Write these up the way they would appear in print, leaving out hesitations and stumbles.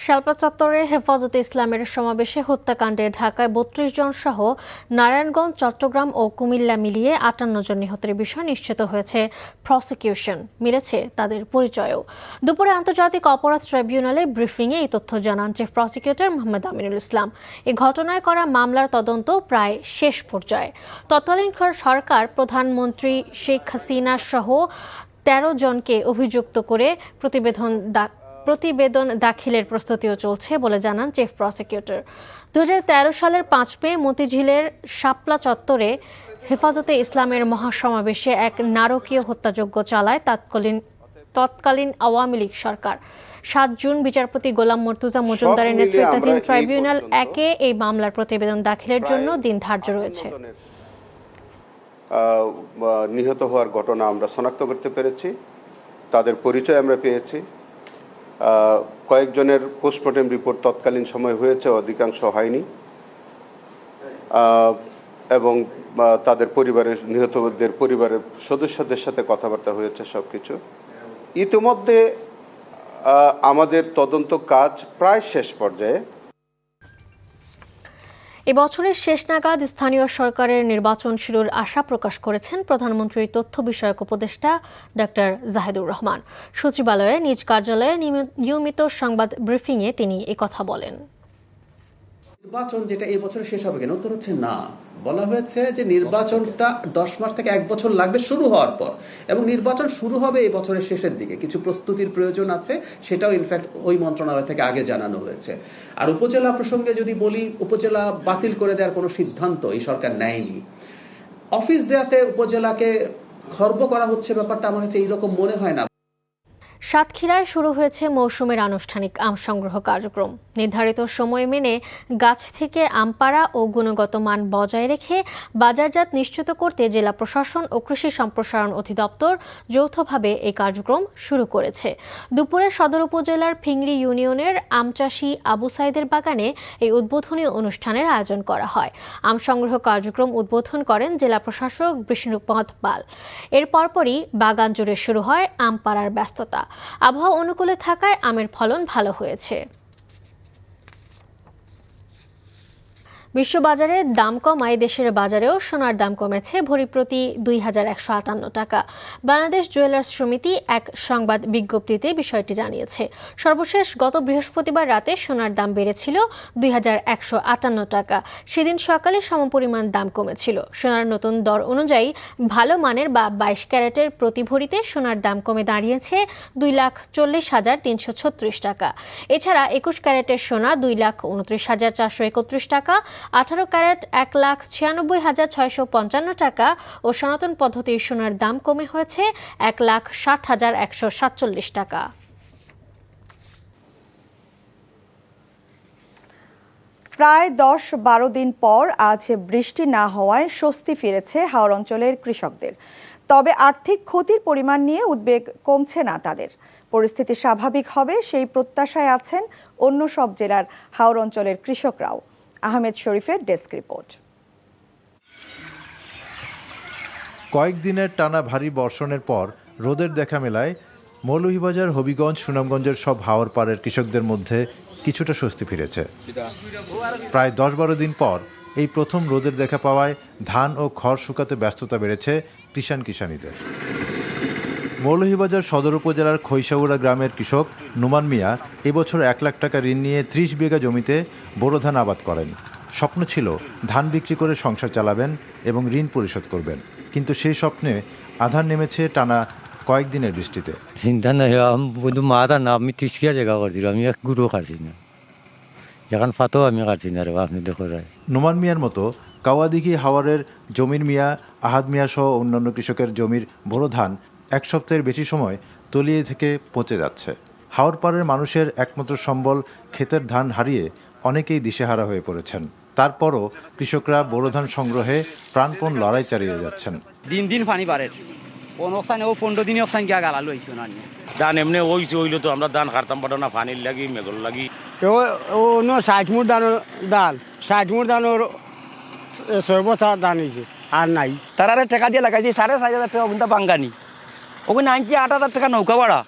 শালপা চত্বরে হেফাজতে ইসলামের সমাবেশে হত্যাকাণ্ডে ঢাকায় ৩২ জন সহ নারায়ণগঞ্জ, চট্টগ্রাম ও কুমিল্লা মিলিয়ে ৫৮ জন নিহতের বিষয় নিশ্চিত হয়েছে প্রসিকিউশন। মিলেছে তাদের পরিচয়ও। দুপুরে আন্তর্জাতিক অপরাধ ট্রাইব্যুনালে ব্রিফিংয়ে এই তথ্য জানান চিফ প্রসিকিউটর মোহাম্মদ আমিনুল ইসলাম। এই ঘটনায় করা মামলার তদন্ত প্রায় শেষ পর্যায়ে। তৎকালীন সরকার প্রধানমন্ত্রী শেখ হাসিনা সহ ১৩ জনকে অভিযুক্ত করে প্রতিবেদন দাখিলের প্রস্তুতিও চলছে বলে জানান চিফ প্রসিকিউটর। ২০১৩ সালের ৫ মে মতিঝিলের শাপলা চত্বরে হেফাজতে ইসলামের মহাসমাবেশে এক নারকীয় হত্যাযজ্ঞ চালায় তৎকালীন আওয়ামী লীগ সরকার। ৭ জুন বিচারপতি গোলাম মর্তুজা মজুমদারের নেতৃত্বাধীন ট্রাইব্যুনাল একে এই মামলার প্রতিবেদন দাখিলের জন্য দিন ধার্য রয়েছে। নিহত হওয়ার ঘটনা আমরা শনাক্ত করতে পেরেছি, তাদের পরিচয় আমরা পেয়েছি। কয়েকজনের পোস্টমর্টেম রিপোর্ট তৎকালীন সময় হয়েছে, অধিকাংশ হয়নি, এবং তাদের পরিবারের, নিহতদের পরিবারের সদস্যদের সাথে কথাবার্তা হয়েছে। সবকিছু ইতিমধ্যে আমাদের তদন্ত কাজ প্রায় শেষ পর্যায়ে। এবছরের শেষ নাগাদ স্থানীয় সরকারের নির্বাচন শুরুর আশা প্রকাশ করেছেন প্রধানমন্ত্রীর তথ্য বিষয়ক উপদেষ্টা ডক্টর জাহিদুর রহমান। সচিবালয়ে নিজ কার্যালয়ে নিয়মিত সংবাদ ব্রিফিংয়ে তিনি একথা বলেন। নির্বাচন যেটা এই বছরে শেষ হবে কেন? উত্তর হচ্ছে না। বলা হয়েছে যে নির্বাচনটা ১০ মাস থেকে ১ বছর লাগবে শুরু হওয়ার পর, এবং নির্বাচন শুরু হবে এই বছরের শেষের দিকে। কিছু প্রস্তুতির প্রয়োজন আছে, সেটাও ইনফ্যাক্ট ওই মন্ত্রণালয় থেকে আগে জানানো হয়েছে। আর উপজেলা প্রসঙ্গে যদি বলি, উপজেলা বাতিল করে দেওয়ার কোনো সিদ্ধান্ত এই সরকার নেয়নি। অফিস দেওয়াতে উপজেলাকে খর্ব করা হচ্ছে, ব্যাপারটা আমার কাছে এইরকম মনে হয় না। সাতক্ষীরায় শুরু হয়েছে মৌসুমের আনুষ্ঠানিক আম সংগ্রহ কার্যক্রম। নির্ধারিত সময় মেনে গাছ থেকে আম পাড়া ও গুণগত মান বজায় রেখে বাজারজাত নিশ্চিত করতে জেলা প্রশাসন ও কৃষি সম্প্রসারণ অধিদপ্তর যৌথভাবে এই কার্যক্রম শুরু করেছে। দুপুরে সদর উপজেলার ফিংড়ি ইউনিয়নের আমচাষী আবু সাইদের বাগানে এই উদ্বোধনী অনুষ্ঠানের আয়োজন করা হয়। আম সংগ্রহ কার্যক্রম উদ্বোধন করেন জেলা প্রশাসক বিষ্ণুপদ পাল। এর পরপরই বাগান জুড়ে শুরু হয় আম পাড়ার ব্যস্ততা। আবহাওয়া অনুকূলে থাকায় আমের ফলন ভালো হয়েছে। বিশ্ববাজারে দাম কমায় দেশের বাজারেও সোনার দাম কমেছে ভরি প্রতি ২,১৫৮ টাকা। বাংলাদেশ জুয়েলার্স সমিতি এক সংবাদ বিজ্ঞপ্তিতে বিষয়টি জানিয়েছে। সর্বশেষ গত বৃহস্পতিবার রাতে সোনার দাম বেড়েছিল ২,১৫৮ টাকা। সেদিন সকালে সমপরিমাণ দাম কমেছিল। সোনার নতুন দর অনুযায়ী ভালো মানের বা ২২ ক্যারেটের প্রতি ভরিতে সোনার দাম কমে দাঁড়িয়েছে ২,৪০,৩৩৬ টাকা। এছাড়া ২১ ক্যারেটের সোনা ২,২৯,৪৩১ টাকা, ১৮ ক্যারেট ১,৯৬,৬৫৫ টাকা ও সনাতন পদ্ধতির সোনার দাম কমে হয়েছে ১,৬০,১৪৭ টাকা। প্রায় ১০-১২ দিন পর আজ বৃষ্টি না হওয়ায় স্বস্তি ফিরেছে হাওর অঞ্চলের কৃষকদের। তবে আর্থিক ক্ষতির পরিমাণ নিয়ে উদ্বেগ কমছে না তাদের। পরিস্থিতি স্বাভাবিক হবে সেই প্রত্যাশায় আছেন অন্য সব জেলার হাওর অঞ্চলের কৃষকরাও। আহমেদ শরীফের ডেস্ক রিপোর্ট। কয়েকদিনের টানা ভারী বর্ষণের পর রোদের দেখা মেলায় মৌলভীবাজার, হবিগঞ্জ, সুনামগঞ্জের সব হাওর পাড়ের কৃষকদের মধ্যে কিছুটা স্বস্তি ফিরেছে। প্রায় ১০-১২ দিন পর এই প্রথম রোদের দেখা পাওয়ায় ধান ও খড় শুকাতে ব্যস্ততা বেড়েছে কিষাণীদের। মৌলভীবাজার সদর উপজেলার খৈশাউড়া গ্রামের কৃষক নোমান মিয়া এবছর ১ লাখ টাকা ঋণ নিয়ে ৩০ বিঘা জমিতে বোরো ধান আবাদ করেন। স্বপ্ন ছিল ধান বিক্রি করে সংসার চালাবেন এবং ঋণ পরিশোধ করবেন, কিন্তু সেই স্বপ্নে আধার নেমেছে টানা কয়েকদিনের বৃষ্টিতে। চিন্তা নাই, আমি ৩০ বিঘা জায়গা করছি, আমি এক গুঁড়ো কাটছি না, এখন ফাতেও আমি কাটছি না। আপনি দেখো নোমান মিয়ার মতো কাওয়াদিঘি হাওয়ারের জমির মিয়া, আহাদ মিয়া সহ অন্যান্য কৃষকের জমির বোরো ধান ১ সপ্তাহের বেশি সময় তলিয়ে থেকে পচে যাচ্ছে। হাওর পাড়ের মানুষের একমাত্র সম্বল ক্ষেতের ধান হারিয়ে অনেকেই দিশেহারা হয়ে পড়েছেন। তারপরও কৃষকরা বোরো ধান সংগ্রহে প্রাণপণ লড়াই চালিয়ে যাচ্ছেন। দিন দিন পানি বাড়ে, কোন ওখানে ও 15 দিনে ওখানে গিয়া গালা লইছো না ধান এমনি ওইছে, হইলো তো আমরা ধান কাটতাম পারো না, পানির লাগি মেঘল লাগি। তো ও 60 মুঠ ধান 60 মুঠ ধান ওর 6 বছর ধান হয়েছে আর নাই। তারা টাকা দিয়ে লাগাইছে 4,500 টাকা ওখানটা বাঙ্গানি, ওখানে 8,000 টাকা নৌকা ভাড়া,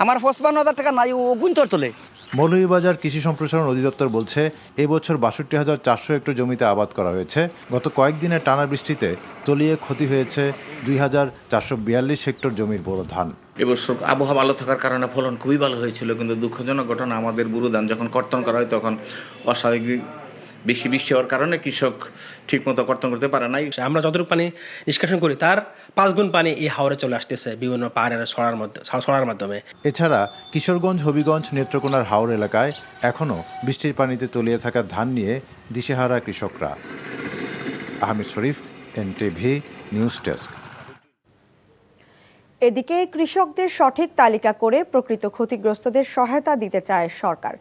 আমার 55,000 টাকা নাই, ওগুন তোর তোলে। মৌলভীবাজার কৃষি সম্প্রসারণ অধিদপ্তর বলছে এবছর ৬২,৪০০ হেক্টর জমিতে আবাদ করা হয়েছে। গত কয়েকদিনের টানা বৃষ্টিতে তলিয়ে ক্ষতি হয়েছে ২,৪৪২ হেক্টর জমির বোরো ধান। এবছর আবহাওয়া ভালো থাকার কারণে ফলন খুবই ভালো হয়েছিল, কিন্তু দুঃখজনক ঘটনা, আমাদের বোরো ধান যখন কর্তন করা হয় তখন অস্বাভাবিক বেশি বৃষ্টি হওয়ার কারণে কৃষক ঠিকমতো কর্তন করতে পারে নাই। আমরা যতটুকু পানি নিষ্কাশন করি তার 5 গুণ পানি এই হাওরে চলে আসতেছে বিভিন্ন পাহাড়ের ছড়ার মাধ্যমে। এছাড়া কিশোরগঞ্জ, হবিগঞ্জ, নেত্রকোনার হাওর এলাকায় এখনও বৃষ্টির পানিতে তলিয়ে থাকা ধান নিয়ে দিশেহারা কৃষকরা। আহমেদ শরীফ, এনটিভি নিউজ ডেস্ক। এদিকে কৃষকদের সঠিক তালিকা করে প্রকৃত ক্ষতিগ্রস্তদের সহায়তা দিতে চায় সরকার।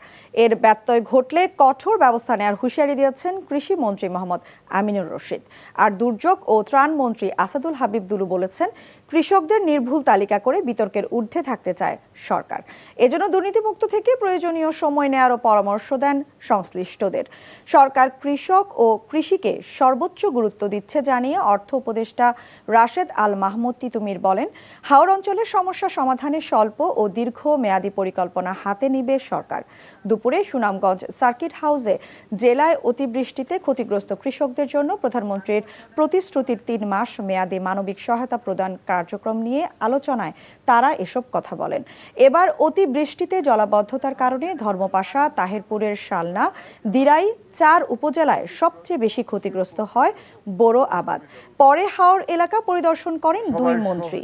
এর ব্যত্যয় ঘটলে কঠোর ব্যবস্থা নেওয়ার হুঁশিয়ারি দিয়েছেন কৃষি মন্ত্রী মোহাম্মদ আমিনুর রশিদ। আর দুর্যোগ ও ত্রাণ মন্ত্রী আসাদুল হাবিব দুলু বলেছেন, কৃষকদের নির্ভুল তালিকা করে বিতর্কের ঊর্ধ্বে থাকতে চায় সরকার। এজন্য দুর্নীতিমুক্ত থেকে প্রয়োজনীয় সময় নেওয়ারও পরামর্শ দেন সংশ্লিষ্টদের। সরকার কৃষক ও কৃষিকে সর্বোচ্চ গুরুত্ব দিচ্ছে জানিয়ে অর্থ উপদেষ্টা রাশেদ আল মাহমুদ তিতুমির বলেন, হাওর অঞ্চলের সমস্যা সমাধানে স্বল্প ও দীর্ঘ মেয়াদী পরিকল্পনা হাতে নিবে সরকার। দুপুরে সুনামগঞ্জ সার্কিট হাউসে জেলায় অতিবৃষ্টিতে ক্ষতিগ্রস্ত কৃষকদের জন্য প্রধানমন্ত্রীর প্রতিশ্রুতির 3 মাস মেয়াদী মানবিক সহায়তা প্রদান কার্যক্রম নিয়ে আলোচনায় তারা এসব কথা বলেন। এবার অতিবৃষ্টিতে জলাবদ্ধতার কারণে ধর্মপাশা, তাহেরপুরের শালনা, দিরাই 4 উপজেলায় সবচেয়ে বেশি ক্ষতিগ্রস্ত হয় বোরো আবাদ। পরে হাওর এলাকা পরিদর্শন করেন 2 মন্ত্রী।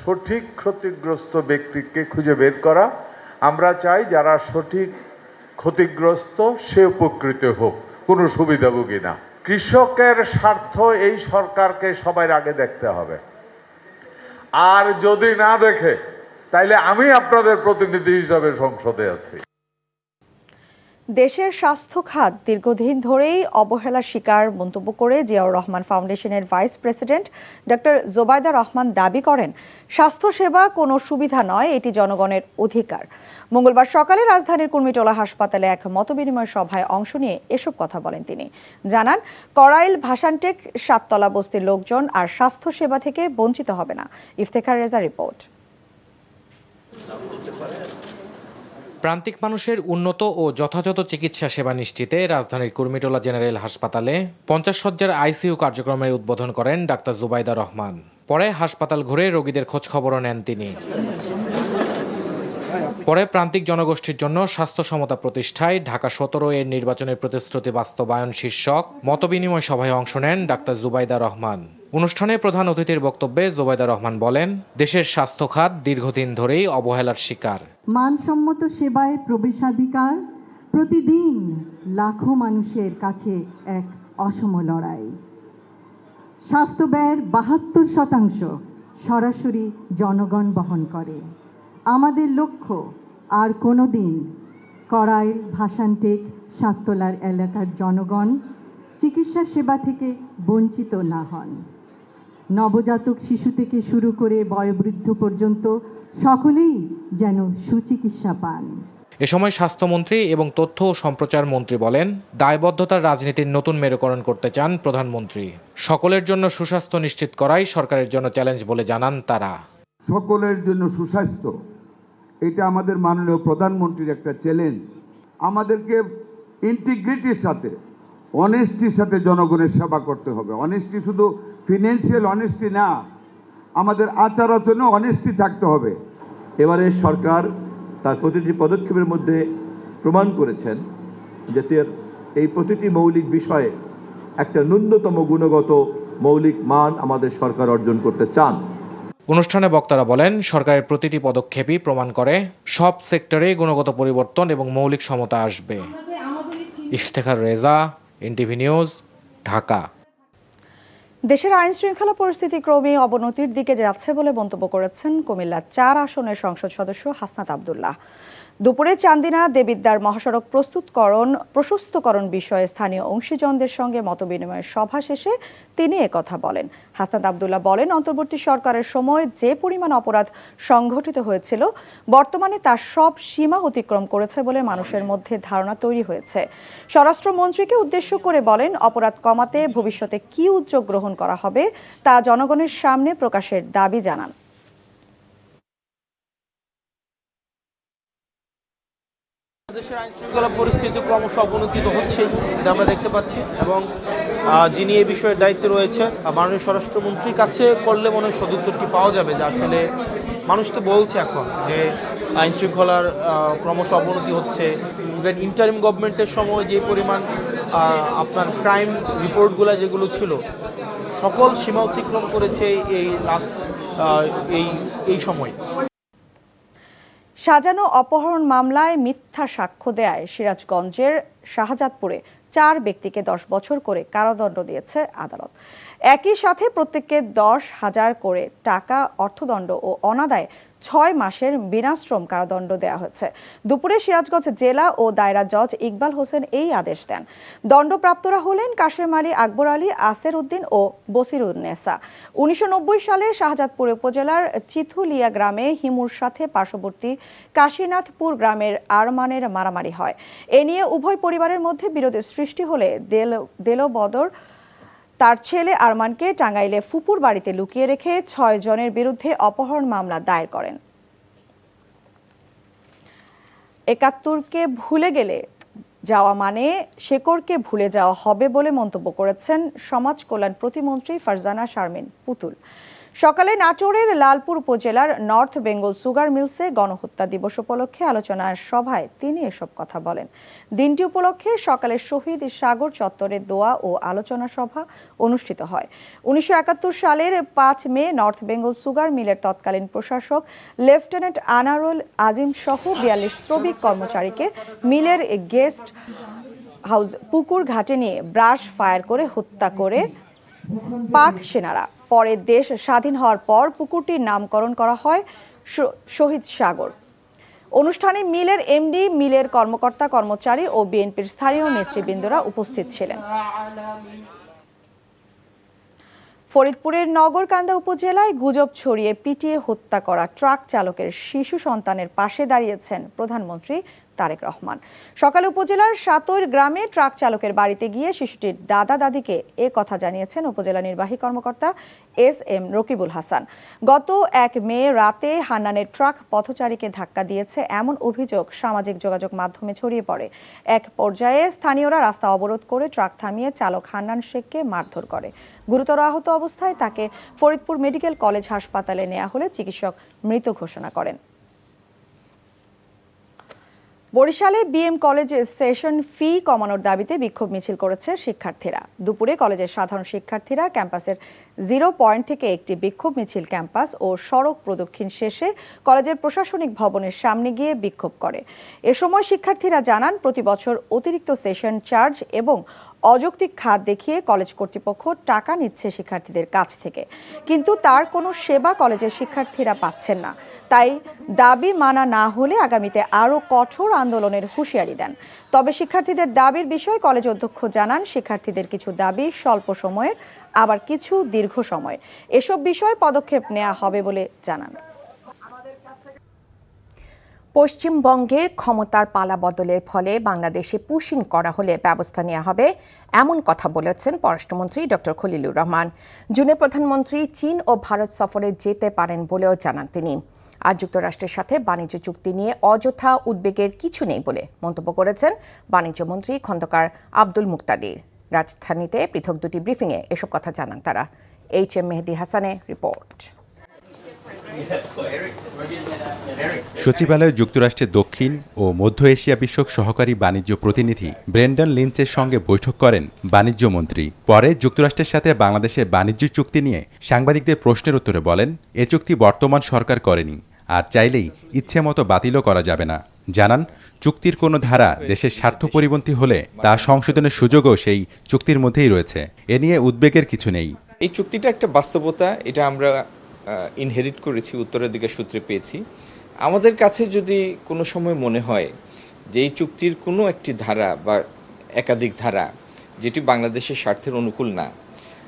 সঠিক ক্ষতিগ্রস্ত ব্যক্তিকে খুঁজে বের করা, আমরা চাই যারা সঠিক ক্ষতিগ্রস্ত সে উপকৃত হোক, কোনো সুবিধাভোগী না। কৃষকের স্বার্থ এই সরকারকে সবার আগে দেখতে হবে, আর যদি না দেখে তাইলে আমি আপনাদের প্রতিনিধি হিসাবে সংসদে আছি। দেশের স্বাস্থ্য খাত দীর্ঘদিন ধরেই অবহেলার শিকার মন্তব্য করে জিয়াউর রহমান ফাউন্ডেশনের vice president doctor Zubaida Rahman দাবি করেন, স্বাস্থ্যসেবা কোনো সুবিধা নয়, এটি জনগণের অধিকার। মঙ্গলবার সকালে রাজধানীর কুর্মিটোলা হাসপাতালে এক মতবিনিময় সভায় অংশ নিয়ে এসব কথা বলেন তিনি। জানান, করাইল, ভাসানটেক, 7তলা বস্তির লোকজন আর স্বাস্থ্যসেবা থেকে বঞ্চিত হবে না। ইফতেখার রেজা রিপোর্ট। প্রান্তিক মানুষের উন্নত ও যথাযথ চিকিৎসা সেবা নিশ্চিতে রাজধানীর কুর্মিটোলা জেনারেল হাসপাতালে 50 শয্যার আইসিইউ কার্যক্রমের উদ্বোধন করেন ডাক্তার জুবাইদা রহমান। পরে হাসপাতাল ঘুরে রোগীদের খোঁজখবরও নেন তিনি। পরে প্রান্তিক জনগোষ্ঠীর জন্য স্বাস্থ্য সমতা প্রতিষ্ঠায় ঢাকা 17 এর নির্বাচনের প্রতিশ্রুতি বাস্তবায়ন শীর্ষক মতবিনিময় সভায় অংশ নেন ডাক্তার জুবাইদা রহমান। অনুষ্ঠানে প্রধান অতিথির বক্তব্যে জুবাইদা রহমান বলেন, দেশের স্বাস্থ্য খাত দীর্ঘদিন ধরেই অবহেলার শিকার। মানসম্মত সেবায় প্রবেশাধিকার প্রতিদিন লাখো মানুষের কাছে এক অসম লড়াই। স্বাস্থ্য ব্যয়ের 72% সরাসরি জনগণ বহন করে। আমাদের লক্ষ্য আর কোনোদিন করাইল, ভাসানটেক, 7তলার এলাকার জনগণ চিকিৎসা সেবা থেকে বঞ্চিত না হন। নবজাতক শিশু থেকে শুরু করে বয়োবৃদ্ধ পর্যন্ত সকলেই যেন সুচিকিৎসা পান। এ সময় স্বাস্থ্যমন্ত্রী এবং তথ্য ও সম্প্রচার মন্ত্রী বলেন, দায়বদ্ধতার রাজনীতির নতুন মেরুকরণ করতে চান প্রধানমন্ত্রী। সকলের জন্য সুস্বাস্থ্য নিশ্চিত করাই সরকারের জন্য চ্যালেঞ্জ বলে জানান তারা। সকলের জন্য সুস্বাস্থ্য, এটা আমাদের মাননীয় প্রধানমন্ত্রীর একটা চ্যালেঞ্জ। আমাদেরকে ইন্টিগ্রিটির সাথে, অনেস্টির সাথে জনগণের সেবা করতে হবে। অনেস্টি শুধু ফিনান্সিয়াল অনেস্টি না, আমাদের আচার আচরণে অনেস্টি থাকতে হবে। এবারে সরকার তার প্রতিটি পদক্ষেপের মধ্যে প্রমাণ করেছেন যে এই প্রতিটি মৌলিক বিষয়ে একটা ন্যূনতম গুণগত মৌলিক মান আমাদের সরকার অর্জন করতে চান। অনুষ্ঠানে বক্তারা বলেন, সরকারের প্রতিটি পদক্ষেপই প্রমাণ করে সব সেক্টরে গুণগত পরিবর্তন এবং মৌলিক সমতা আসবে। Iftekhar Reza, NTV news, Dhaka. দেশের আইন শৃঙ্খলা পরিস্থিতি ক্রমেই অবনতির দিকে যাচ্ছে বলে মন্তব্য করেছেন কুমিল্লা 4 আসনের সংসদ সদস্য হাসনাত আব্দুল্লাহ। দুপুরে চান্দিনা দেবিদ্বার মহাসড়ক প্রশস্তকরণ বিষয়ে স্থানীয় অংশীজনদের সঙ্গে মতবিনিময়ের সভা শেষে তিনি একথা বলেন। হাসনাত আব্দুল্লাহ বলেন, অন্তর্বর্তী সরকারের সময় যে পরিমাণ অপরাধ সংঘটিত হয়েছিল বর্তমানে তার সব সীমা অতিক্রম করেছে বলে মানুষের মধ্যে ধারণা তৈরি হয়েছে। স্বরাষ্ট্রমন্ত্রীকে উদ্দেশ্য করে বলেন, অপরাধ কমাতে ভবিষ্যতে কী উদ্যোগ গ্রহণ করা হবে তা জনগণের সামনে প্রকাশের দাবি জানান। দেশের আইন শৃঙ্খলা পরিস্থিতি ক্রমশ অবনতিত হচ্ছে, এটা আমরা দেখতে পাচ্ছি। এবং যিনি এই বিষয়ের দায়িত্বে রয়েছে মাননীয় স্বরাষ্ট্রমন্ত্রীর কাছে করলে মনে হয় সদুত্তরটি পাওয়া যাবে, যে আসলে মানুষ তো বলছে এখন যে আইন শৃঙ্খলার ক্রমশ অবনতি হচ্ছে। ইভেন ইন্টারিম গভর্নমেন্টের সময় যে পরিমাণ আপনার ক্রাইম রিপোর্টগুলো যেগুলো ছিল সকল সীমা অতিক্রম করেছে এই লাস্ট এই সময়। সাজানো অপহরণ মামলায় মিথ্যা সাক্ষ্য দেয় সিরাজগঞ্জের শাহজাদপুরে 4 ব্যক্তিকে 10 বছর করে কারাদণ্ড দিয়েছে আদালত। একই সাথে প্রত্যেককে 10,000 করে টাকা অর্থদণ্ড ও অনাদায়ে 6 মাসের বিনাশ্রম কারাদণ্ড দেওয়া হয়েছে। দুপুরে সিরাজগঞ্জ জেলা ও দায়রা জজ ইকবাল হোসেন এই আদেশ দেন। দণ্ডপ্রাপ্তরা হলেন কাশেম আলী, আকবর আলী, আসের উদ্দিন ও বসিরুন্নেসা। 1990 সালে শাহজাদপুর উপজেলার চিথুলিয়া গ্রামে হিমুর সাথে পার্শ্ববর্তী কাশীনাথপুর গ্রামের আরমানের মারামারি হয়। এ নিয়ে উভয় পরিবারের মধ্যে বিরোধের সৃষ্টি হলে দেলবদর তার ছেলে আরমানকে টাঙ্গাইলে ফুপুর বাড়িতে লুকিয়ে রেখে 6 জনের বিরুদ্ধে অপহরণ মামলা দায়ের করেন। 71কে ভুলে গেলে যাওয়া মানে শেকড়কে ভুলে যাওয়া হবে বলে মন্তব্য করেছেন সমাজ কল্যাণ প্রতিমন্ত্রী ফারজানা শারমিন পুতুল। সকালে নাটোরের লালপুর উপজেলার নর্থ বেঙ্গল সুগার মিলসে গণহত্যা দিবস উপলক্ষে আলোচনার সভায় তিনি এসব কথা বলেন। দিনটি উপলক্ষে সকালে শহীদ সাগর চত্বরে দোয়া ও আলোচনা সভা অনুষ্ঠিত হয়। 1971 সালের 5 মে নর্থ বেঙ্গল সুগার মিলের তৎকালীন প্রশাসক লেফটেন্যান্ট আনারুল আজিম সহ 42 শ্রমিক কর্মচারীকে মিলের গেস্ট হাউস পুকুর ঘাটে নিয়ে ব্রাশ ফায়ার করে হত্যা করে পাক সেনারা। পরে দেশ স্বাধীন হওয়ার পর পুকুরটির নামকরণ করা হয় শহীদ সাগর। অনুষ্ঠানে মিলের এমডি, মিলের কর্মকর্তা কর্মচারী ও বিএনপির স্থানীয় নেতৃবৃন্দরা উপস্থিত ছিলেন। ফরিদপুরের নগরকান্দা উপজেলায় গুজব ছড়িয়ে পিটিয়ে হত্যা করা ট্রাক চালকের শিশু সন্তানের পাশে দাঁড়িয়েছেন প্রধানমন্ত্রী তারেক রহমান। সকালে উপজেলার সাতৈর গ্রামে ট্রাক চালকের বাড়িতে গিয়ে শিশুটির দাদা দাদিকে এ কথা জানিয়েছেন উপজেলা নির্বাহী কর্মকর্তা SM রকিবুল হাসান। গত 1 মে রাতে হান্নানের ট্রাক পথচারীকে ধাক্কা দিয়েছে এমন অভিযোগ সামাজিক যোগাযোগ মাধ্যমে ছড়িয়ে পড়ে। এক পর্যায়ে স্থানীয়রা রাস্তা অবরোধ করে ট্রাক থামিয়ে চালক হান্নান শেখকে মারধর করে। গুরুতর আহত অবস্থায় তাকে ফরিদপুর মেডিকেল কলেজ হাসপাতালে নেওয়া হলে চিকিৎসক মৃত ঘোষণা করেন। বরিশালে বিএম কলেজে সেশন ফি কমানোর দাবিতে বিক্ষোভ মিছিল করেছে শিক্ষার্থীরা। দুপুরে কলেজের সাধারণ শিক্ষার্থীরা ক্যাম্পাসের 0 পয়েন্ট থেকে একটি বিক্ষোভ মিছিল ক্যাম্পাস ও সড়ক প্রদক্ষিণ শেষে কলেজের প্রশাসনিক ভবনের সামনে গিয়ে বিক্ষোভ করে। এ সময় শিক্ষার্থীরা জানান, প্রতি বছর অতিরিক্ত সেশন চার্জ এবং অযৌক্তিক খাত দেখিয়ে কলেজ কর্তৃপক্ষ টাকা নিচ্ছে শিক্ষার্থীদের কাছ থেকে, কিন্তু তার কোনো সেবা কলেজের শিক্ষার্থীরা পাচ্ছেন না। তাই দাবি মানা না হলে আগামীতে আরও কঠোর আন্দোলনের হুঁশিয়ারি দেন। তবে শিক্ষার্থীদের দাবির বিষয়ে কলেজ অধ্যক্ষ জানান, শিক্ষার্থীদের কিছু দাবি স্বল্প সময়ের, আবার কিছু দীর্ঘ সময়। এসব বিষয়ে পদক্ষেপ নেওয়া হবে বলে জানান। পশ্চিমবঙ্গের ক্ষমতার পালাবদলের ফলে বাংলাদেশে পুশিং করা হলে ব্যবস্থা নেওয়া হবে, এমন কথা বলেছেন পররাষ্ট্রমন্ত্রী ডক্টর খলিলুর রহমান। জুনে প্রধানমন্ত্রী চীন ও ভারত সফরে যেতে পারেন বলেও জানান তিনি। আর যুক্তরাষ্ট্রের সাথে বাণিজ্য চুক্তি নিয়ে অযথা উদ্বেগের কিছু নেই বলে মন্তব্য করেছেন বাণিজ্যমন্ত্রী খন্দকার আব্দুল মুক্তাদির। রাজধানীতে পৃথক 2টি ব্রিফিংয়ে এসব কথা জানান তারা। HM মেহেদি হাসানের রিপোর্ট। সচিবালয়ে যুক্তরাষ্ট্রের দক্ষিণ ও মধ্য এশিয়া বিষয়ক সহকারী বাণিজ্য প্রতিনিধি ব্রেন্ডন লিঞ্চের সঙ্গে বৈঠক করেন বাণিজ্যমন্ত্রী। পরে যুক্তরাষ্ট্রের সাথে বাংলাদেশের বাণিজ্য চুক্তি নিয়ে সাংবাদিকদের প্রশ্নের উত্তরে বলেন, এ চুক্তি বর্তমান সরকার করেনি, আর চাইলেই ইচ্ছে মতো বাতিলও করা যাবে না। জানান, চুক্তির কোনো ধারা দেশের স্বার্থ পরিপন্থী হলে তা সংশোধনের সুযোগও সেই চুক্তির মধ্যেই রয়েছে। এ নিয়ে উদ্বেগের কিছু নেই। এই চুক্তিটা একটা বাস্তবতা, এটা আমরা ইনহেরিট করেছি, উত্তরাধিকার সূত্রে পেয়েছি। আমাদের কাছে যদি কোনো সময় মনে হয় যে এই চুক্তির কোনো একটি ধারা বা একাধিক ধারা যেটি বাংলাদেশের স্বার্থের অনুকূল না,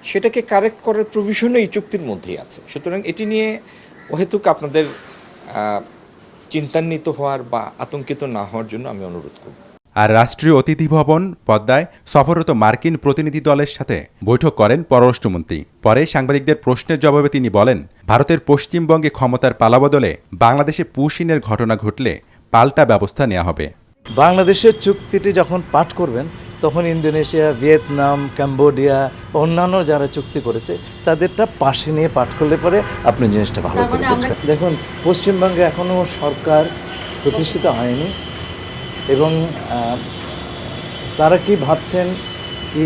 সেটাকে কারেক্ট করার প্রভিশনও এই চুক্তির মধ্যেই আছে। সুতরাং এটি নিয়ে অহেতুক আপনাদের চিন্তান্বিত হওয়ার বা আতঙ্কিত না হওয়ার জন্য আমি অনুরোধ করব। আর রাষ্ট্রীয় অতিথি ভবন পদ্মায় সফররত মার্কিন প্রতিনিধি দলের সাথে বৈঠক করেন পররাষ্ট্রমন্ত্রী। পরে সাংবাদিকদের প্রশ্নের জবাবে তিনি বলেন, ভারতের পশ্চিমবঙ্গে ক্ষমতার পালাবদলে বাংলাদেশে পুশিনের ঘটনা ঘটলে পাল্টা ব্যবস্থা নেওয়া হবে। বাংলাদেশের চুক্তিটি যখন পাঠ করবেন তখন ইন্দোনেশিয়া, ভিয়েতনাম, কম্বোডিয়া, অন্যান্য যারা চুক্তি করেছে তাদেরটা পাশে নিয়ে পাঠ করলে পরে আপনি জিনিসটা ভালো করে বুঝবেন। দেখুন, পশ্চিমবঙ্গে এখনও সরকার প্রতিষ্ঠিত হয়নি এবং তারা কি ভাবছেন, কি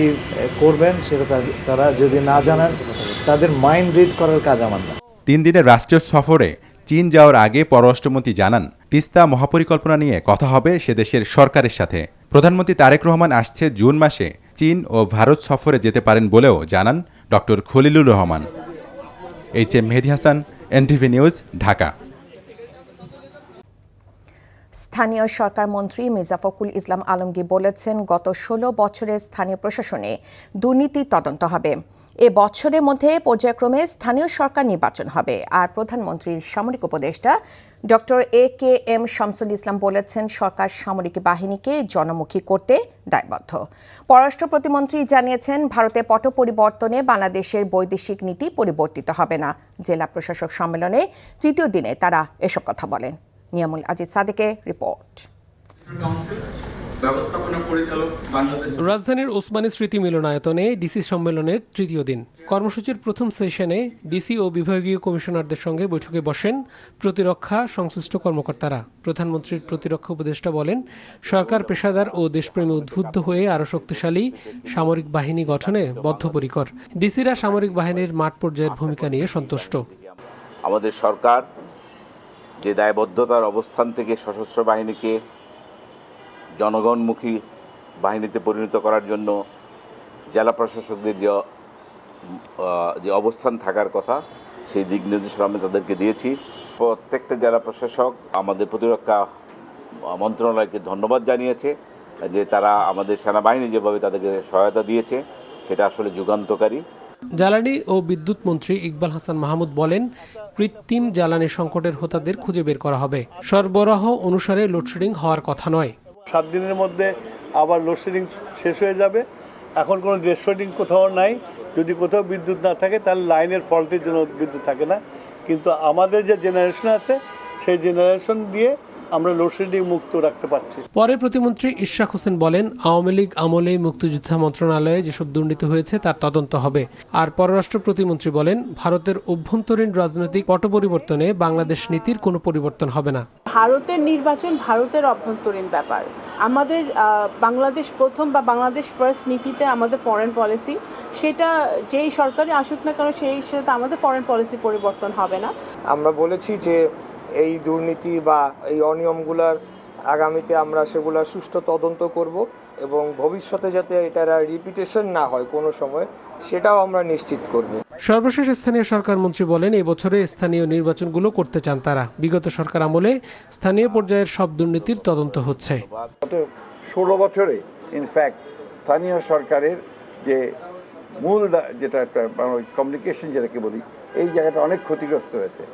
করবেন সেটা তারা যদি না জানান, তাদের মাইন্ড রিড করার কাজ আমার না। 3 দিনের রাষ্ট্রীয় সফরে চীন যাওয়ার আগে পররাষ্ট্রমন্ত্রী জানান, তিস্তা মহাপরিকল্পনা নিয়ে কথা হবে সে দেশের সরকারের সাথে। প্রধানমন্ত্রী তারেক রহমান আসছে জুন মাসে চীন ও ভারত সফরে যেতে পারেন বলেও জানান ডক্টর খলিলুর রহমান। HM মেহেদী হাসান, NTV নিউজ, ঢাকা। স্থানীয় সরকার মন্ত্রী মির্জা ফখরুল ইসলাম আলমগীর বলেছেন, গত 16 বছরে স্থানীয় প্রশাসনে দুর্নীতি তদন্ত হবে। এ বছরের মধ্যে পর্যায়ক্রমে স্থানীয় সরকার নির্বাচন হবে। আর প্রধানমন্ত্রীর সামরিক উপদেষ্টা ডক্টর AKM শামসুল ইসলাম বলেছেন, সরকার সামরিক বাহিনীকে জনমুখী করতে দায়বদ্ধ। পররাষ্ট্র প্রতিমন্ত্রী জানিয়েছেন, ভারতে পট পরিবর্তনে বাংলাদেশের বৈদেশিক নীতি পরিবর্তিত হবে না। জেলা প্রশাসক সম্মেলনে 3য় দিনে তারা এসব কথা বলেন। নিয়ামুল আজিজ সাদেকের রিপোর্ট। রাজধানীর ওসমানী স্মৃতি মিলনায়তনে ডিসি সম্মেলনের 3য় দিন। কর্মসূচির প্রথম সেশনে ডিসি ও বিভাগীয় কমিশনারদের সঙ্গে বৈঠকে বসেন প্রতিরক্ষা সংশ্লিষ্ট কর্মকর্তারা। প্রধানমন্ত্রীর প্রতিরক্ষা উপদেষ্টা বলেন, সরকার পেশাদার ও দেশপ্রেমে উদ্বুদ্ধ হয়ে আরও শক্তিশালী সামরিক বাহিনী গঠনে বদ্ধপরিকর। ডিসিরা সামরিক বাহিনীর মাঠ পর্যায়ের ভূমিকা নিয়ে সন্তুষ্ট। আমাদের সরকার যে দায়বদ্ধতার অবস্থান থেকে সশস্ত্র বাহিনীকে জনগণমুখী বাহিনীতে পরিণত করার জন্য জেলা প্রশাসকদের যে অবস্থান থাকার কথা, সেই দিক নির্দেশনা আমি তাদেরকে দিয়েছি। প্রত্যেকটা জেলা প্রশাসক আমাদের প্রতিরক্ষা মন্ত্রণালয়কে ধন্যবাদ জানিয়েছে যে তারা আমাদের সেনাবাহিনী যেভাবে তাদেরকে সহায়তা দিয়েছে সেটা আসলে যুগান্তকারী। জ্বালানি ও বিদ্যুৎ মন্ত্রী ইকবাল হাসান মাহমুদ বলেন, কৃত্রিম জ্বালানি সংকটের হোতাদের খুঁজে বের করা হবে। সরবরাহ অনুসারে লোডশেডিং হওয়ার কথা নয়। 7 দিনের মধ্যে আবার লোডশেডিং শেষ হয়ে যাবে। এখন কোনো লোডশেডিং কোথাও নাই। যদি কোথাও বিদ্যুৎ না থাকে তাহলে লাইনের ফল্টের জন্য বিদ্যুৎ থাকে না, কিন্তু আমাদের যে জেনারেশন আছে সেই জেনারেশন দিয়ে আমরা লোডশেডিং মুক্ত রাখতে পারছি। পরে প্রতিমন্ত্রী ইশরাক হোসেন বলেন, আওয়ামী লীগ আমলে মুক্তিযোদ্ধা মন্ত্রণালয়ে যেসব দুর্নীতি হয়েছে তার তদন্ত হবে। আর পররাষ্ট্র প্রতিমন্ত্রী বলেন, ভারতের অভ্যন্তরীণ রাজনৈতিক পট পরিবর্তনে বাংলাদেশ নীতির কোনো পরিবর্তন হবে না। ভারতের নির্বাচন ভারতের অভ্যন্তরীণ ব্যাপার। আমাদের বাংলাদেশ প্রথম বা বাংলাদেশ ফার্স্ট নীতিতে আমাদের ফরেন পলিসি, সেটা যেই সরকারই আসুক না কেন সেই সাথে আমাদের ফরেন পলিসি পরিবর্তন হবে না। আমরা বলেছি যে এই দুর্নীতি বা এই অনিয়মগুলার আগামীতে আমরা সেগুলা সুষ্ঠু তদন্ত করব এবং ভবিষ্যতে যাতে এটার রিপিটেশন না হয় কোনো সময়, সেটাও আমরা নিশ্চিত করব। সর্বশেষ স্থানীয় সরকার মন্ত্রী বলেন, এই বছরে স্থানীয় নির্বাচনগুলো করতে চান তারা। বিগত সরকার আমলে স্থানীয় পর্যায়ের সব দুর্নীতির তদন্ত হচ্ছে। গত 16 বছরে ইনফ্যাক্ট স্থানীয় সরকারের যে মূল যেটা একটা কমিউনিকেশন যেটাকে বলি, এই জায়গাটা অনেক ক্ষতিগ্রস্ত হয়েছে।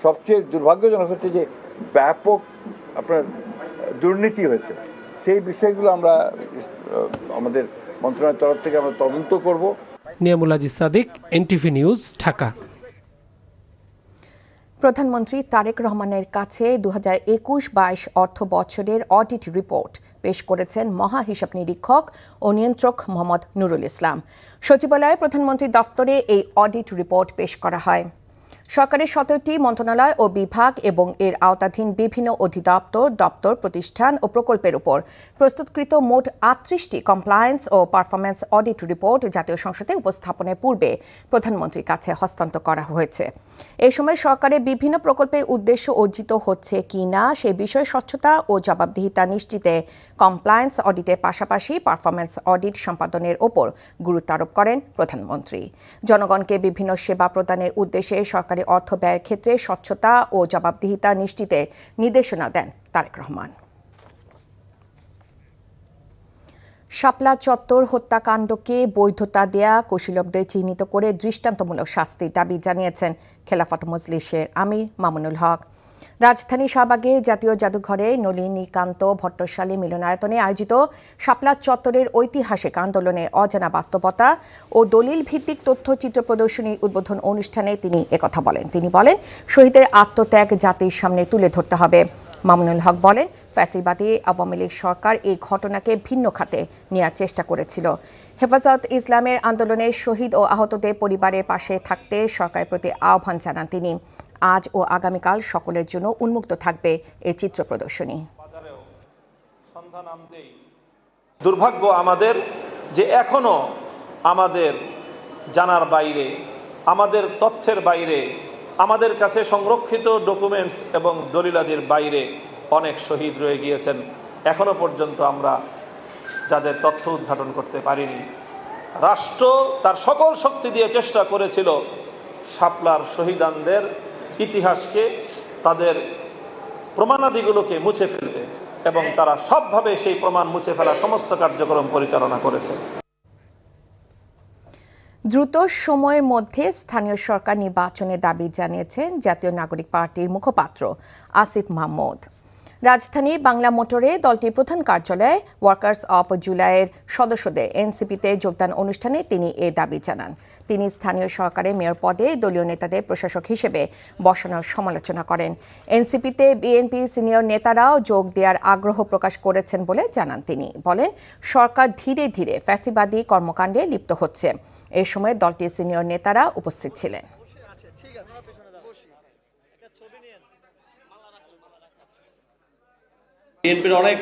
সবচেয়ে দুর্ভাগ্যজনক হচ্ছে যে ব্যাপক আপনার দুর্নীতি হয়েছে। সেই বিষয়গুলো আমরা আমাদের মন্ত্রণালয়ের তরফ থেকে আমরা তদন্ত করব। Niamul Aziz Sadiq, NTV news, Dhaka. প্রধানমন্ত্রী তারেক রহমানের কাছে 2021-22 অর্থ বছরের অডিট রিপোর্ট পেশ করেছেন মহা হিসাব নিরীক্ষক ও নিয়ন্ত্রক মোহাম্মদ নুরুল ইসলাম। সচিবালয়ে প্রধানমন্ত্রী দপ্তরে এই অডিট রিপোর্ট পেশ করা হয়। সরকারের 17টি মন্ত্রণালয় ও বিভাগ এবং এর আওতাধীন বিভিন্ন অধিদপ্তর, দপ্তর, প্রতিষ্ঠান ও প্রকল্পের উপর প্রস্তুতকৃত মোট 38টি কমপ্লায়েন্স ও পারফরম্যান্স অডিট রিপোর্ট জাতীয় সংসদে উপস্থাপনের পূর্বে প্রধানমন্ত্রীর কাছে হস্তান্তর করা হয়েছে। এই সময় সরকারের বিভিন্ন প্রকল্পের উদ্দেশ্য অর্জিত হচ্ছে কিনা সে বিষয়ে স্বচ্ছতা ও জবাবদিহিতা নিশ্চিতে কমপ্লায়েন্স অডিটের পাশাপাশি পারফরম্যান্স অডিট সম্পাদনের ওপর গুরুত্ব আরোপ করেন প্রধানমন্ত্রী। জনগণকে বিভিন্ন সেবা প্রদানের উদ্দেশ্যে সরকারি অর্থ ব্যয়ের ক্ষেত্রে স্বচ্ছতা ও জবাবদিহিতা নিশ্চিতে নির্দেশনা দেন তারেক রহমান। শাপলা চত্বর হত্যাকাণ্ডকে বৈধতা দেয়া কুশীলবদের চিহ্নিত করে দৃষ্টান্তমূলক শাস্তির দাবি জানিয়েছেন খেলাফত মজলিসের আমির মামুনুল হক। রাজধানী শাহবাগে জাতীয় জাদুঘরে নলিনীকান্ত ভট্টশালী মিলনায়তনে আয়োজিত শাপলা চত্বরের ঐতিহাসিক আন্দোলনে অজানা বাস্তবতা ও দলিল ভিত্তিক তথ্যচিত্র প্রদর্শনী উদ্বোধন অনুষ্ঠানে তিনি একথা বলেন। তিনি বলেন, শহীদের আত্মত্যাগ জাতির সামনে তুলে ধরতে হবে। মামুনুল হক বলেন, ফ্যাসিবাদী আওয়ামী লীগ সরকার এই ঘটনাকে ভিন্ন খাতে নেওয়ার চেষ্টা করেছিল। হেফাজত ইসলামের আন্দোলনে শহীদ ও আহতদের পরিবারের পাশে থাকতে সরকারের প্রতি আহ্বান জানান তিনি। আজ ও আগামীকাল সকলের জন্য উন্মুক্ত থাকবে এই চিত্র প্রদর্শনী। দুর্ভাগ্য আমাদের যে এখনো আমাদের জানার বাইরে, আমাদের তথ্যের বাইরে, আমাদের কাছে সংরক্ষিত ডকুমেন্টস এবং দলিলাদির বাইরে অনেক শহীদ রয়ে গিয়েছেন। এখনো পর্যন্ত আমরা যাদের তথ্য উদ্ঘাটন করতে পারিনি। রাষ্ট্র তার সকল শক্তি দিয়ে চেষ্টা করেছিল শাপলার শহীদানদের ইতিহাসকে, তাদের প্রমাণাদিগুলোকে মুছে ফেলতে, এবং তারা সবভাবে সেই প্রমাণ মুছে ফেলার সমস্ত কার্যক্রম পরিচালনা করেছে। দ্রুত সময়ের মধ্যে স্থানীয় সরকার নির্বাচনের দাবি জানিয়েছেন জাতীয় নাগরিক পার্টির মুখপাত্র আসিফ মাহমুদ। রাজধানীর বাংলা মোটরে দলটির প্রধান কার্যালয়ে ওয়ার্কার্স অফ জুলাইয়ের সদস্যদের এনসিপিতে যোগদান অনুষ্ঠানে তিনি এ দাবি জানান। তিনি স্থানীয় সরকারের মেয়র পদে দলীয় নেতাদের প্রশাসক হিসেবে বসানোর সমালোচনা করেন। এনসিপিতে বিএনপি সিনিয়র নেতারাও যোগ দেওয়ার আগ্রহ প্রকাশ করেছেন বলে জানান তিনি। বলেন, সরকার ধীরে ধীরে ফ্যাসিবাদী কর্মকাণ্ডে লিপ্ত হচ্ছে। এ সময় দলটির সিনিয়র নেতারা উপস্থিত ছিলেন। বিএনপির অনেক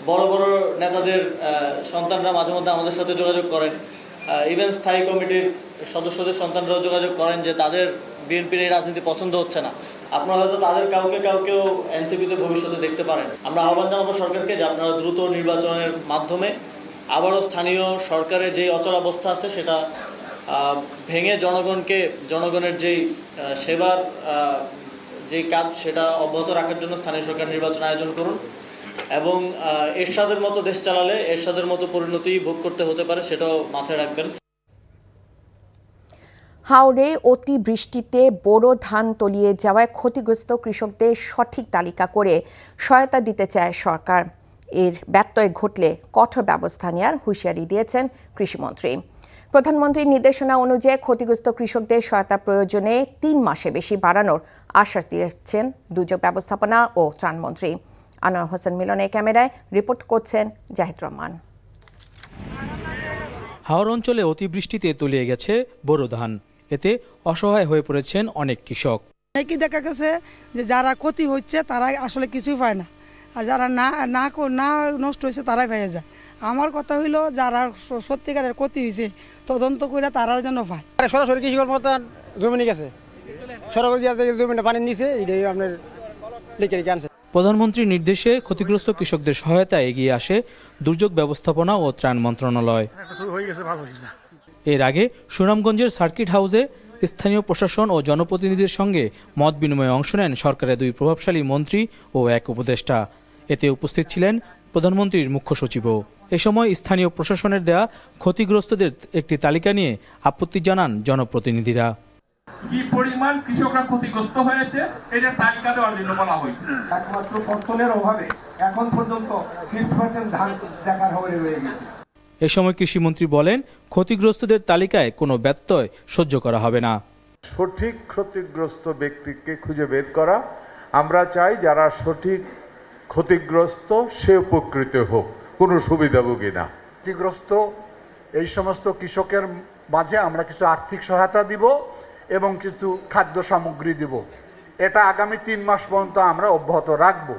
বড় বড় নেতাদের সন্তানরা মাঝে মধ্যে আমাদের সাথে যোগাযোগ করেন। ইভেন স্থায়ী কমিটির সদস্যদের সন্তানরাও যোগাযোগ করেন যে তাদের বিএনপির এই রাজনীতি পছন্দ হচ্ছে না। আপনারা হয়তো তাদের কাউকেও এনসিপিতে ভবিষ্যতে দেখতে পারেন। আমরা আহ্বান জানাবো সরকারকে যে আপনারা দ্রুত নির্বাচনের মাধ্যমে আবারও স্থানীয় সরকারের যে অচলাবস্থা আছে সেটা ভেঙে জনগণের যেই সেবার যেই কাজ সেটা অব্যাহত রাখার জন্য স্থানীয় সরকার নির্বাচন আয়োজন করুন, এবং এরশাদের মতো দেশ চালালে এরশাদের মতো পরিণতি ভোগ করতে হতে পারে, সেটাও মাথায় রাখবেন। হাওড়ে অতি বৃষ্টিতে বোরো ধান তলিয়ে যাওয়ায় ক্ষতিগ্রস্ত কৃষকদের সঠিক তালিকা করে সহায়তা দিতে চায় সরকার। এর ব্যত্যয় ঘটলে কঠোর ব্যবস্থা নেওয়ার হুঁশিয়ারি দিয়েছেন কৃষিমন্ত্রী। প্রধানমন্ত্রীর নির্দেশনা অনুযায়ী ক্ষতিগ্রস্ত কৃষকদের সহায়তা প্রয়োজনে 3 মাসে বেশি বাড়ানোর আশ্বাস দিয়েছেন দুর্যোগ ব্যবস্থাপনা ও ত্রাণমন্ত্রী। আনোয়ার হোসেন মিলনের ক্যামেরায় রিপোর্ট করছেন জাহিদ রহমান। হাওড় অঞ্চলে অতিবৃষ্টিতে তলিয়ে গেছে বোরো ধান। এতে অসহায় হয়ে পড়েছেন অনেক কৃষক। কি দেখা গেছে যে যারা ক্ষতি হচ্ছে তারা আসলে কিছুই পায় না, আর যারা না নষ্ট হয়েছে তারাই পেয়ে যায়। আমার কথা হইলো যারা সত্যিকারের ক্ষতি হয়েছে তদন্ত করে তারার জন্য পায়। সরাসরি কৃষকের মতো জমি নিয়ে গেছে, সরকারি জমিটা পানির নিচে, এটাই আপনার লিখে রেখে আনছে। প্রধানমন্ত্রীর নির্দেশে ক্ষতিগ্রস্ত কৃষকদের সহায়তায় এগিয়ে আসে দুর্যোগ ব্যবস্থাপনা ও ত্রাণ মন্ত্রণালয়। এর আগে সুনামগঞ্জের সার্কিট হাউসে স্থানীয় প্রশাসন ও জনপ্রতিনিধিদের সঙ্গে মত বিনিময়ে অংশ নেন সরকারের 2 প্রভাবশালী মন্ত্রী ও 1 উপদেষ্টা। এতে উপস্থিত ছিলেন প্রধানমন্ত্রীর মুখ্য সচিবও। এ সময় স্থানীয় প্রশাসনের দেয়া ক্ষতিগ্রস্তদের একটি তালিকা নিয়ে আপত্তি জানান জনপ্রতিনিধিরা। কি পরিমাণ কৃষকরা ক্ষতিগ্রস্ত হয়েছে এটার তালিকা দেওয়ার জন্য বলা হয়েছে। একমাত্র পত্তনের অভাবে এখন পর্যন্ত 50% ধান দেখার হবে রয়ে গেছে। এ সময় কৃষিমন্ত্রী বলেন, ক্ষতিগ্রস্তদের তালিকায় কোনো ব্যত্যয় সহ্য করা হবে না। সঠিক ক্ষতিগ্রস্ত ব্যক্তিকে খুঁজে বের করা। আমরা চাই যারা সঠিক ক্ষতিগ্রস্ত সে উপকৃত হোক, কোনো সুবিধাভোগী না। ক্ষতিগ্রস্ত এই সমস্ত কৃষকের মাঝে আমরা কিছু আর্থিক সহায়তা দিব এবং কিছু খাদ্য সামগ্রী দিব। এটা আগামী 3 মাস পর্যন্ত আমরা অব্যাহত রাখব।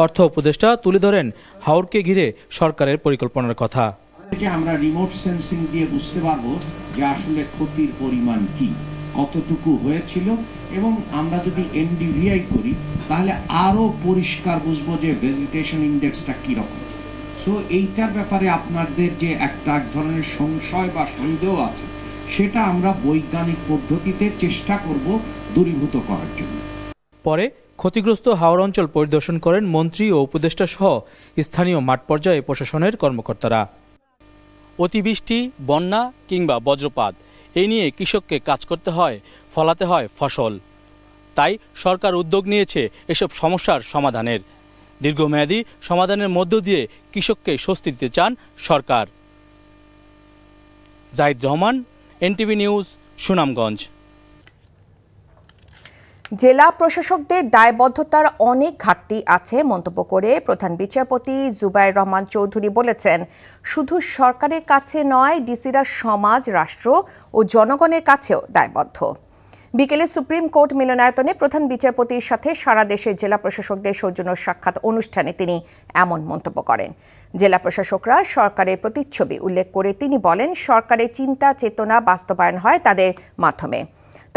অর্থ উপদেষ্টা তুলে ধরেন হাওরকে ঘিরে সরকারের পরিকল্পনার কথা। আমরা রিমোট সেন্সিং দিয়ে বুঝতে পারবো যে আসলে ক্ষতির পরিমাণ কি, কতটুকু হয়েছিল, এবং আমরা যদি এনডিভিআই করি তাহলে আরো পরিষ্কার বুঝবো যে ভেজিটেশন ইন্ডেক্সটা কি রকম। সো এইটার ব্যাপারে আপনাদের যে এক ধরনের সংশয় বা সন্দেহ আছে সেটা আমরা বৈজ্ঞানিক পদ্ধতিতে চেষ্টা করব দূরীভূত করার জন্য। পরে ক্ষতিগ্রস্ত হাওড় অঞ্চল পরিদর্শন করেন মন্ত্রী ও উপদেষ্টা সহ স্থানীয় মাঠ পর্যায়ে প্রশাসনের কর্মকর্তারা। অতিবৃষ্টি, বন্যা কিংবা বজ্রপাত এই নিয়ে কৃষককে কাজ করতে হয়, ফলাতে হয় ফসল। তাই সরকার উদ্যোগ নিয়েছে এসব সমস্যার সমাধানের। দীর্ঘমেয়াদী সমাধানের মধ্য দিয়ে কৃষককে স্বস্তি দিতে চান সরকার। Zahid Rahman, NTV news, Sunamganj. জেলা প্রশাসকদের দায়বদ্ধতার অনেক ঘাটতি আছে মন্তব্য করে প্রধান বিচারপতি জুবায়ের রহমান চৌধুরী বলেছেন, শুধু সরকারের কাছে নয়, ডিসিরা সমাজ, রাষ্ট্র ও জনগণের কাছেও দায়বদ্ধ। বিকেলে সুপ্রিম কোর্ট মিলনায়তনে প্রধান বিচারপতির সাথে সারা দেশের জেলা প্রশাসকদের সৌজন্য সাক্ষাৎ অনুষ্ঠানে তিনি এমন মন্তব্য করেন। জেলা প্রশাসকরা সরকারের প্রতিচ্ছবি উল্লেখ করে তিনি বলেন, সরকারের চিন্তা চেতনা বাস্তবায়ন হয় তাদের মাধ্যমে।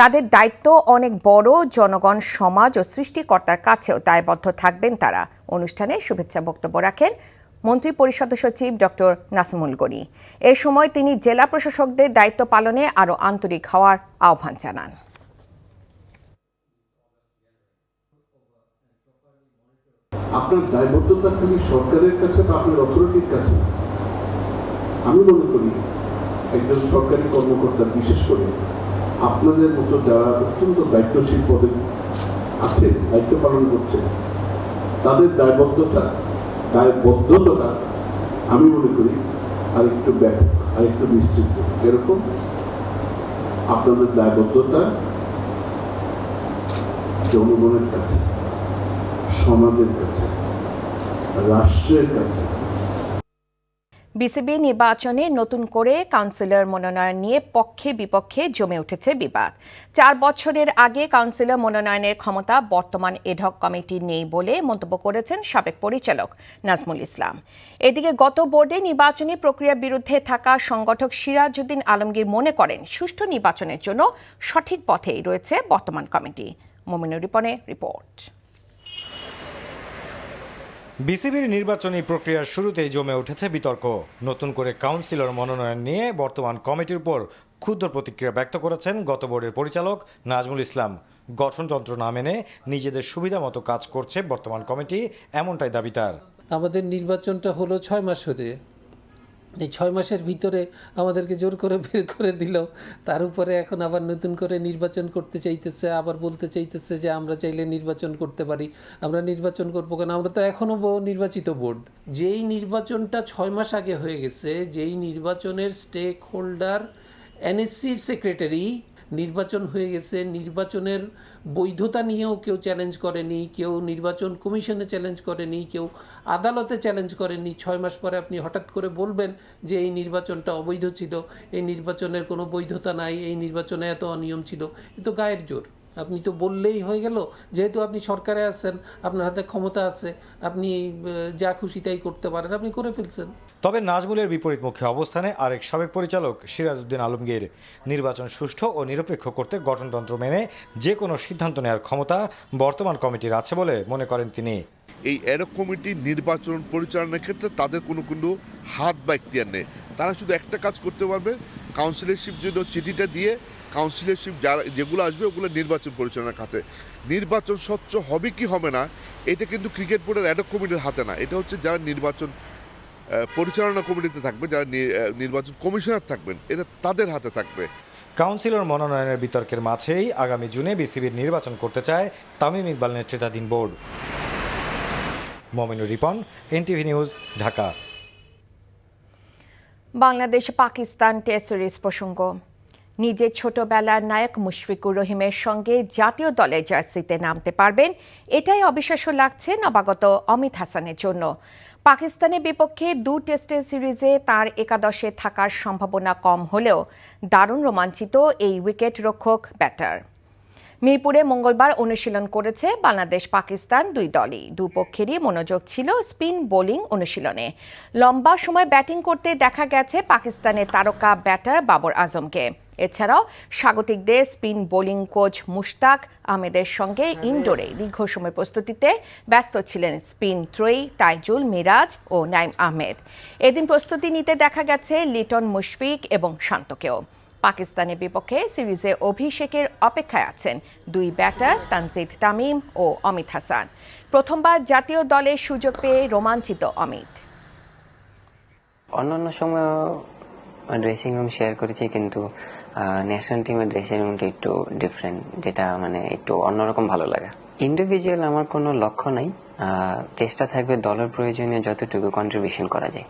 তাদের দায়িত্ব অনেক বড়, জনগণ, সমাজ ও সৃষ্টিকর্তার কাছেও দায়বদ্ধ থাকবেন তারা। অনুষ্ঠানে শুভেচ্ছা বক্তব্য রাখেন মন্ত্রী পরিষদ সচিব ডক্টর নাসিমুল গনি। এ সময় তিনি জেলা প্রশাসকদের দায়িত্ব পালনে আরও আন্তরিক হওয়ার আহ্বান জানান। আপনার দায়বদ্ধতা খালি সরকারের কাছে বা আপনার অথরিটির কাছে। আমি মনে করি একজন সরকারি কর্মকর্তা, বিশেষ করে আপনাদের মতো যারা অত্যন্ত দায়িত্বশীল পদে আছে, দায়িত্ব পালন করছে, তাদের দায়বদ্ধতা আমি মনে করি আরেকটু ব্যাপক, আরেকটু বিস্তৃত। এরকম আপনাদের দায়বদ্ধতা জনগণের কাছে, সমাজের কাছে, রাষ্ট্রের কাছে। বিসিবি নির্বাচনে নতুন করে কাউন্সিলর মনোনয়ন নিয়ে পক্ষে বিপক্ষে জমে উঠেছে বিবাদ। 4 বছরের আগে কাউন্সিলর মনোনয়নের ক্ষমতা বর্তমান এডহক কমিটির নেই বলে মন্তব্য করেছেন সাবেক পরিচালক নাজমুল ইসলাম। এদিকে গত বোর্ডে নির্বাচনী প্রক্রিয়ার বিরুদ্ধে থাকা সংগঠক সিরাজউদ্দিন আলমগীর মনে করেন, সুষ্ঠু নির্বাচনের জন্য সঠিক পথেই রয়েছে বর্তমান কমিটি। মোমিনুর রিপনের রিপোর্ট। বিসিবির নির্বাচনী প্রক্রিয়ার শুরুতেই জমে উঠেছে বিতর্ক। নতুন করে কাউন্সিলর মনোনয়ন নিয়ে বর্তমান কমিটির উপর ক্ষুদ্র প্রতিক্রিয়া ব্যক্ত করেছেন গত বোর্ডের পরিচালক নাজমুল ইসলাম। গঠনতন্ত্র না মেনে নিজেদের সুবিধা মতো কাজ করছে বর্তমান কমিটি, এমনটাই দাবি তার। আমাদের নির্বাচনটা হলো 6 মাস হতে, এই 6 মাসের ভিতরে আমাদেরকে জোর করে বের করে দিল। তার উপরে এখন আবার নতুন করে নির্বাচন করতে চাইতেছে, আবার বলতে চাইতেছে যে আমরা চাইলে নির্বাচন করতে পারি। আমরা নির্বাচন করবো কেন? আমরা তো এখনো নির্বাচিত বোর্ড। যেই নির্বাচনটা 6 মাস আগে হয়ে গেছে, যেই নির্বাচনের স্টেক হোল্ডার এনএসসির সেক্রেটারি, নির্বাচন হয়ে গেছে, নির্বাচনের বৈধতা নিয়েও কেউ চ্যালেঞ্জ করেনি, কেউ নির্বাচন কমিশনে চ্যালেঞ্জ করেনি, কেউ আদালতে চ্যালেঞ্জ করেনি। 6 মাস পরে আপনি হঠাৎ করে বলবেন যে এই নির্বাচনটা অবৈধ ছিল, এই নির্বাচনের কোনো বৈধতা নাই, এই নির্বাচনে এত অনিয়ম ছিল। এ তো গায়ের জোর। আপনি তো বললেই হয়ে গেল, যেহেতু আপনি সরকারে আছেন, আপনার হাতে ক্ষমতা আছে, আপনি যা খুশি তাই করতে পারেন, আপনি করে ফেলছেন। তবে নাজমুলের বিপরীতমুখী অবস্থানে আরেক সাবেক পরিচালক সিরাজউদ্দিন আলমগীর। নির্বাচন সুষ্ঠু ও নিরপেক্ষ করতে গঠনতন্ত্র মেনে যে কোনো সিদ্ধান্ত নেওয়ার ক্ষমতা বর্তমান কমিটির আছে বলে মনে করেন তিনি। এই এডহক কমিটির নির্বাচন পরিচালনার ক্ষেত্রে তাদের কোনো হাত বা এখতিয়ার নেই। তারা শুধু একটা কাজ করতে পারবে, কাউন্সিলরশিপ জন্য চিঠিটা দিয়ে কাউন্সিলরশিপ যেগুলো আসবে ওগুলো নির্বাচন পরিচালনার খাতে। নির্বাচন স্বচ্ছ হবে কি হবে না এটা কিন্তু ক্রিকেট বোর্ডের এডহক কমিটির হাতে না। এটা হচ্ছে যারা নির্বাচন পরিচালনা কমিটিতে থাকবে, যারা নির্বাচন কমিশনার থাকবেন, এটা তাদের হাতে থাকবে। কাউন্সিলর মনোনয়নের বিতর্কের মাঝেই আগামী জুনে বিসিবির নির্বাচন করতে চায় তামিম ইকবাল নেতৃত্বাধীন board. Mominur Ripon, NTV news, Dhaka. Bangladesh Pakistan test series প্রসঙ্গ। নিজের ছোটবেলার নায়ক মুশফিকুর রহিমের সঙ্গে জাতীয় দলের জার্সিতে নামতে পারবেন, এটাই অবিশ্বাস্য লাগছে নবাগত অমিত হাসানের জন্য। পাকিস্তানের বিপক্ষে 2 টেস্টের সিরিজে তার একাদশে থাকার সম্ভাবনা কম হলেও দারুণ রোমাঞ্চিত এই উইকেট রক্ষক ব্যাটার। মিরপুরে মঙ্গলবার অনুশীলন করেছে বাংলাদেশ পাকিস্তান 2 দলই। দুপক্ষেরই মনোযোগ ছিল স্পিন বোলিং অনুশীলনে। লম্বা সময় ব্যাটিং করতে দেখা গেছে পাকিস্তানের তারকা ব্যাটার বাবর আজমকে। এছাড়াও স্বাগতিকদের স্পিন বোলিং কোচ মুশতাক আহমেদের সঙ্গে ইনডোরে দীর্ঘ সময় প্রস্তুতিতে ব্যস্ত ছিলেন স্পিন ত্রয়ী তাইজুল মিরাজ ও নাইম আহমেদ। এদিন প্রস্তুতি নিতে দেখা গেছে লিটন মুশফিক এবং শান্তকেও। পাকিস্তানের বিপক্ষে সিরিজে অভিষেকের অপেক্ষায় আছেন 2 ব্যাটার তানজিদ তামিম ও অমিত হাসান। প্রথমবার জাতীয় দলের সুযোগ পেয়ে রোমাঞ্চিত অমিত। অন্যান্য সময় ড্রেসিং রুম শেয়ার করেছি, কিন্তু ন্যাশনাল টিমের ড্রেসিং রুমটা একটু ডিফারেন্ট, যেটা একটু অন্যরকম ভালো লাগে। ইন্ডিভিজুয়াল আমার কোনো লক্ষ্য নাই, চেষ্টা থাকবে দলের প্রয়োজনীয় যতটুকু কন্ট্রিবিউশন করা যায়।